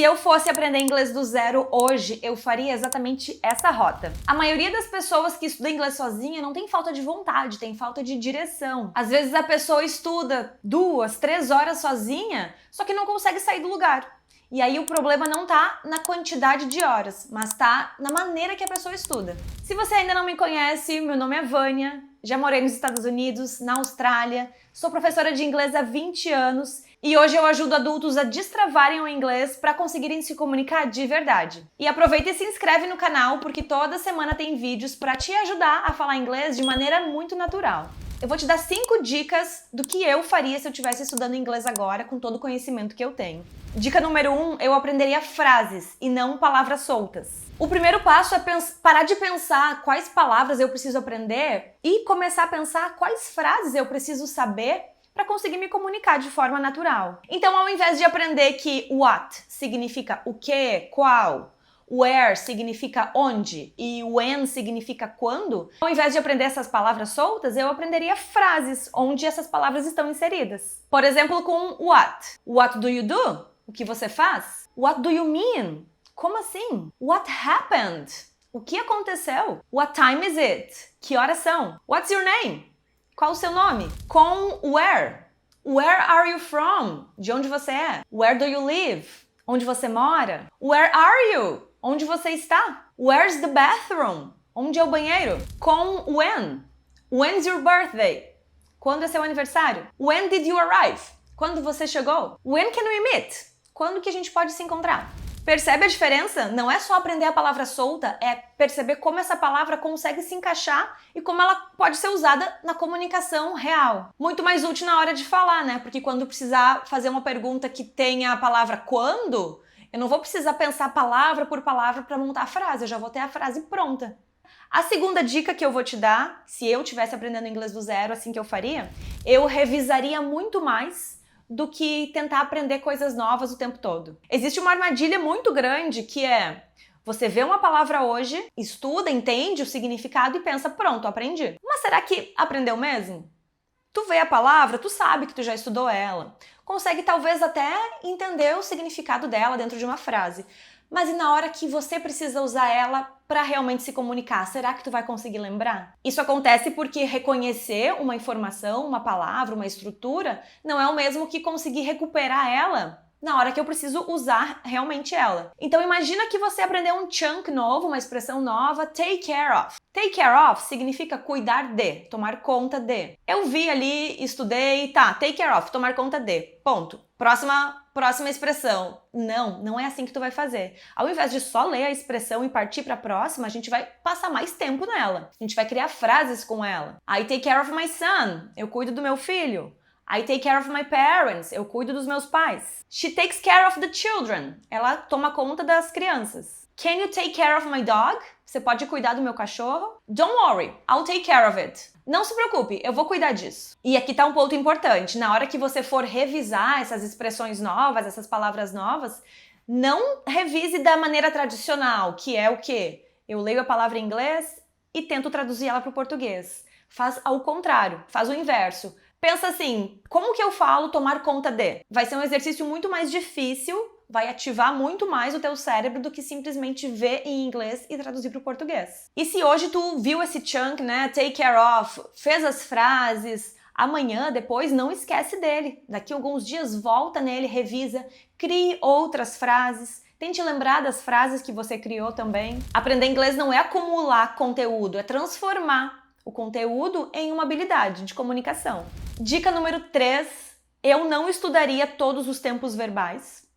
Se eu fosse aprender inglês do zero hoje, eu faria exatamente essa rota. A maioria das pessoas que estuda inglês sozinha não tem falta de vontade, tem falta de direção. Às vezes a pessoa estuda 2, 3 horas sozinha, só que não consegue sair do lugar. E aí o problema não tá na quantidade de horas, mas tá na maneira que a pessoa estuda. Se você ainda não me conhece, meu nome é Vânia, já morei nos Estados Unidos, na Austrália, sou professora de inglês há 20 anos e hoje eu ajudo adultos a destravarem o inglês para conseguirem se comunicar de verdade. E aproveita e se inscreve no canal porque toda semana tem vídeos para te ajudar a falar inglês de maneira muito natural. Eu vou te dar 5 dicas do que eu faria se eu estivesse estudando inglês agora com todo o conhecimento que eu tenho. Dica número 1, eu aprenderia frases e não palavras soltas. O primeiro passo é parar de pensar quais palavras eu preciso aprender e começar a pensar quais frases eu preciso saber para conseguir me comunicar de forma natural. Então, ao invés de aprender que what significa o que, qual, where significa onde e when significa quando, ao invés de aprender essas palavras soltas, eu aprenderia frases onde essas palavras estão inseridas. Por exemplo, com what. What do you do? O que você faz? What do you mean? Como assim? What happened? O que aconteceu? What time is it? Que horas são? What's your name? Qual o seu nome? Com where. Where are you from? De onde você é? Where do you live? Onde você mora? Where are you? Onde você está? Where's the bathroom? Onde é o banheiro? Com when? When's your birthday? Quando é seu aniversário? When did you arrive? Quando você chegou? When can we meet? Quando que a gente pode se encontrar? Percebe a diferença? Não é só aprender a palavra solta, é perceber como essa palavra consegue se encaixar e como ela pode ser usada na comunicação real. Muito mais útil na hora de falar, né? Porque quando precisar fazer uma pergunta que tenha a palavra quando, eu não vou precisar pensar palavra por palavra para montar a frase, eu já vou ter a frase pronta. A segunda dica que eu vou te dar, se eu estivesse aprendendo inglês do zero, assim que eu faria, eu revisaria muito mais do que tentar aprender coisas novas o tempo todo. Existe uma armadilha muito grande que é você vê uma palavra hoje, estuda, entende o significado e pensa, pronto, aprendi. Mas será que aprendeu mesmo? Tu vê a palavra, tu sabe que tu já estudou ela. Consegue talvez até entender o significado dela dentro de uma frase. Mas e na hora que você precisa usar ela para realmente se comunicar, será que tu vai conseguir lembrar? Isso acontece porque reconhecer uma informação, uma palavra, uma estrutura, não é o mesmo que conseguir recuperar ela na hora que eu preciso usar realmente ela. Então imagina que você aprendeu um chunk novo, uma expressão nova, take care of. Take care of significa cuidar de, tomar conta de. Eu vi ali, estudei, tá, take care of, tomar conta de, ponto. Próxima expressão. Não é assim que tu vai fazer. Ao invés de só ler a expressão e partir para a próxima, a gente vai passar mais tempo nela. A gente vai criar frases com ela. I take care of my son. Eu cuido do meu filho. I take care of my parents. Eu cuido dos meus pais. She takes care of the children. Ela toma conta das crianças. Can you take care of my dog? Você pode cuidar do meu cachorro? Don't worry, I'll take care of it. Não se preocupe, eu vou cuidar disso. E aqui tá um ponto importante. Na hora que você for revisar essas expressões novas, essas palavras novas, não revise da maneira tradicional, que é o quê? Eu leio a palavra em inglês e tento traduzir ela para o português. Faz ao contrário, faz o inverso. Pensa assim, como que eu falo tomar conta de? Vai ser um exercício muito mais difícil, vai ativar muito mais o teu cérebro do que simplesmente ver em inglês e traduzir para o português. E se hoje tu viu esse chunk, né, take care of, fez as frases, amanhã, depois, não esquece dele. Daqui a alguns dias, volta nele, revisa, crie outras frases. Tente lembrar das frases que você criou também. Aprender inglês não é acumular conteúdo, é transformar o conteúdo em uma habilidade de comunicação. Dica número 3, eu não estudaria todos os tempos verbais.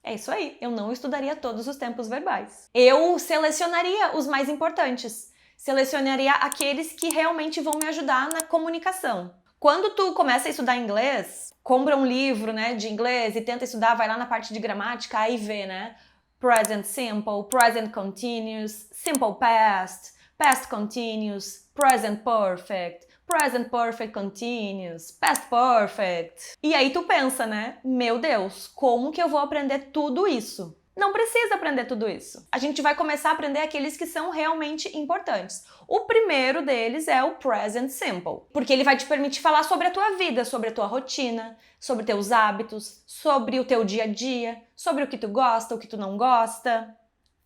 É isso aí, eu não estudaria todos os tempos verbais. Eu selecionaria os mais importantes. Selecionaria aqueles que realmente vão me ajudar na comunicação. Quando tu começa a estudar inglês, compra um livro, né, de inglês e tenta estudar, vai lá na parte de gramática, aí vê, né? Present simple, present continuous, simple past, past continuous, present perfect continuous, past perfect. E aí tu pensa, né? Meu Deus, como que eu vou aprender tudo isso? Não precisa aprender tudo isso. A gente vai começar a aprender aqueles que são realmente importantes. O primeiro deles é o Present Simple, porque ele vai te permitir falar sobre a tua vida, sobre a tua rotina, sobre teus hábitos, sobre o teu dia a dia, sobre o que tu gosta, o que tu não gosta.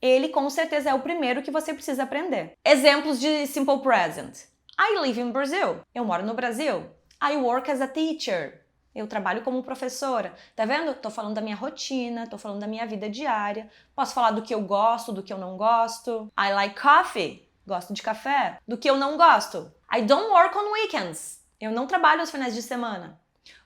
Ele com certeza é o primeiro que você precisa aprender. Exemplos de Simple Present. I live in Brazil. Eu moro no Brasil. I work as a teacher. Eu trabalho como professora. Tá vendo? Tô falando da minha rotina, tô falando da minha vida diária. Posso falar do que eu gosto, do que eu não gosto. I like coffee. Gosto de café. Do que eu não gosto. I don't work on weekends. Eu não trabalho aos finais de semana.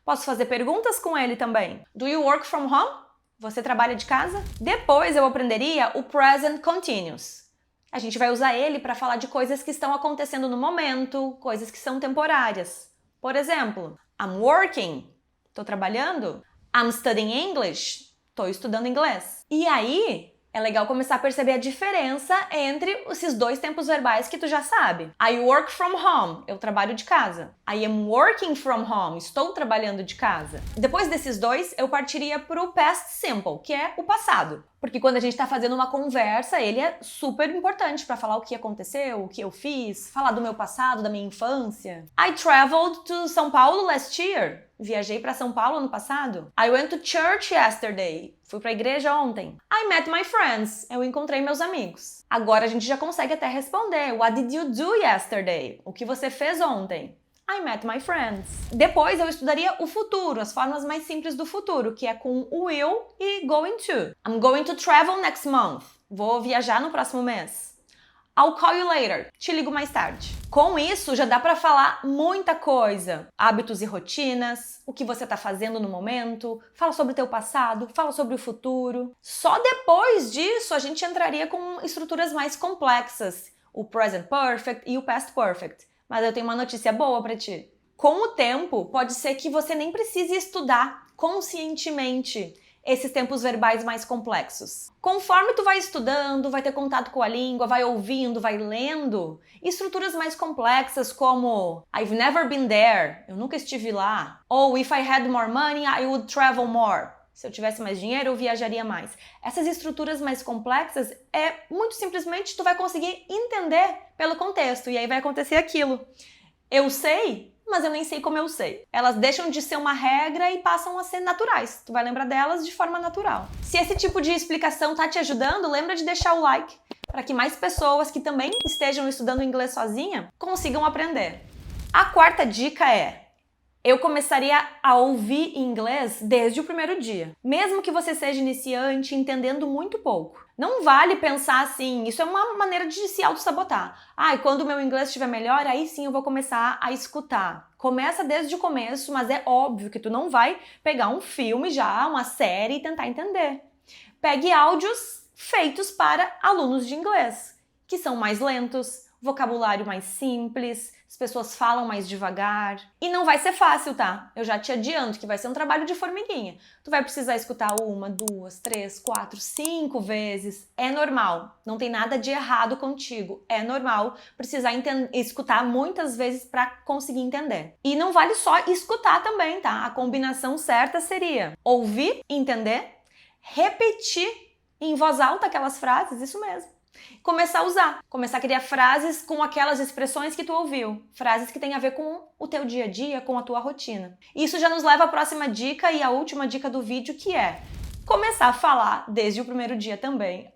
Posso fazer perguntas com ele também. Do you work from home? Você trabalha de casa? Depois eu aprenderia o present continuous. A gente vai usar ele para falar de coisas que estão acontecendo no momento, coisas que são temporárias. Por exemplo, I'm working. Tô trabalhando? I'm studying English. Tô estudando inglês. E aí, é legal começar a perceber a diferença entre esses dois tempos verbais que tu já sabe. I work from home. Eu trabalho de casa. I am working from home. Estou trabalhando de casa. Depois desses dois, eu partiria pro past simple, que é o passado. Porque quando a gente tá fazendo uma conversa, ele é super importante para falar o que aconteceu, o que eu fiz, falar do meu passado, da minha infância. I traveled to São Paulo last year. Viajei para São Paulo ano passado. I went to church yesterday. Fui para a igreja ontem. I met my friends. Eu encontrei meus amigos. Agora a gente já consegue até responder. What did you do yesterday? O que você fez ontem? I met my friends. Depois eu estudaria o futuro, as formas mais simples do futuro, que é com will e going to. I'm going to travel next month. Vou viajar no próximo mês. I'll call you later. Te ligo mais tarde. Com isso, já dá para falar muita coisa. Hábitos e rotinas, o que você tá fazendo no momento, fala sobre o teu passado, fala sobre o futuro. Só depois disso, a gente entraria com estruturas mais complexas. O present perfect e o past perfect. Mas eu tenho uma notícia boa para ti. Com o tempo, pode ser que você nem precise estudar conscientemente esses tempos verbais mais complexos. Conforme tu vai estudando, vai ter contato com a língua, vai ouvindo, vai lendo, estruturas mais complexas como I've never been there, eu nunca estive lá, ou if I had more money, I would travel more. Se eu tivesse mais dinheiro, eu viajaria mais. Essas estruturas mais complexas muito simplesmente tu vai conseguir entender pelo contexto e aí vai acontecer aquilo. Eu sei, mas eu nem sei como eu sei. Elas deixam de ser uma regra e passam a ser naturais. Tu vai lembrar delas de forma natural. Se esse tipo de explicação tá te ajudando, lembra de deixar o like para que mais pessoas que também estejam estudando inglês sozinha consigam aprender. A quarta dica é: eu começaria a ouvir inglês desde o primeiro dia. Mesmo que você seja iniciante, entendendo muito pouco. Não vale pensar assim, isso é uma maneira de se auto-sabotar. Quando o meu inglês estiver melhor, aí sim eu vou começar a escutar. Começa desde o começo, mas é óbvio que tu não vai pegar um filme já, uma série e tentar entender. Pegue áudios feitos para alunos de inglês, que são mais lentos, vocabulário mais simples, as pessoas falam mais devagar. E não vai ser fácil, tá? Eu já te adianto que vai ser um trabalho de formiguinha. Tu vai precisar escutar 1, 2, 3, 4, 5 vezes. É normal. Não tem nada de errado contigo. É normal precisar escutar muitas vezes para conseguir entender. E não vale só escutar também, tá? A combinação certa seria ouvir, entender, repetir em voz alta aquelas frases, isso mesmo. Começar a usar, começar a criar frases com aquelas expressões que tu ouviu, frases que têm a ver com o teu dia a dia, com a tua rotina. Isso já nos leva à próxima dica e à última dica do vídeo, que é começar a falar desde o primeiro dia também.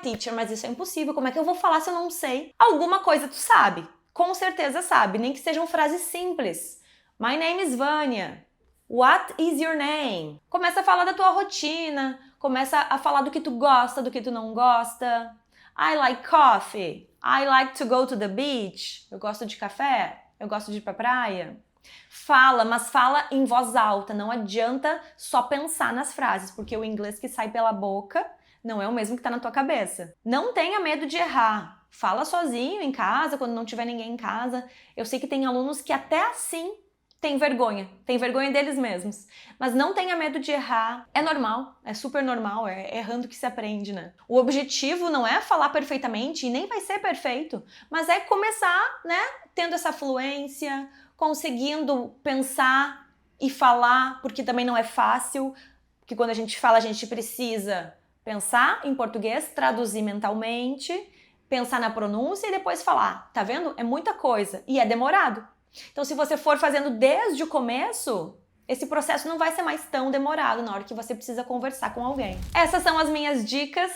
Teacher, mas isso é impossível, como é que eu vou falar se eu não sei? Alguma coisa tu sabe, com certeza sabe, nem que sejam frases simples. My name is Vânia. What is your name? Começa a falar da tua rotina, começa a falar do que tu gosta, do que tu não gosta. I like coffee. I like to go to the beach. Eu gosto de café. Eu gosto de ir pra praia. Fala, mas fala em voz alta. Não adianta só pensar nas frases, porque o inglês que sai pela boca não é o mesmo que tá na tua cabeça. Não tenha medo de errar. Fala sozinho em casa, quando não tiver ninguém em casa. Eu sei que tem alunos que até assim tem vergonha deles mesmos. Mas não tenha medo de errar, é normal, é super normal, é errando que se aprende, né? O objetivo não é falar perfeitamente, e nem vai ser perfeito, mas é começar, né, tendo essa fluência, conseguindo pensar e falar, porque também não é fácil, porque quando a gente fala, a gente precisa Pensar em português, traduzir mentalmente, pensar na pronúncia e depois falar. Tá vendo? É muita coisa e é demorado. Então, se você for fazendo desde o começo, esse processo não vai ser mais tão demorado na hora que você precisa conversar com alguém. Essas são as minhas dicas.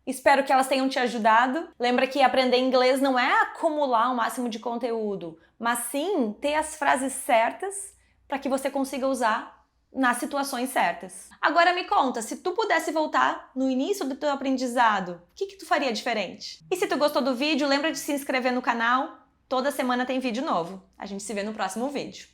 Espero que elas tenham te ajudado. Lembra que aprender inglês não é acumular o máximo de conteúdo, mas sim ter as frases certas para que você consiga usar nas situações certas. Agora me conta, se tu pudesse voltar no início do teu aprendizado, o que tu faria diferente? E se tu gostou do vídeo, lembra de se inscrever no canal. Toda semana tem vídeo novo. A gente se vê no próximo vídeo.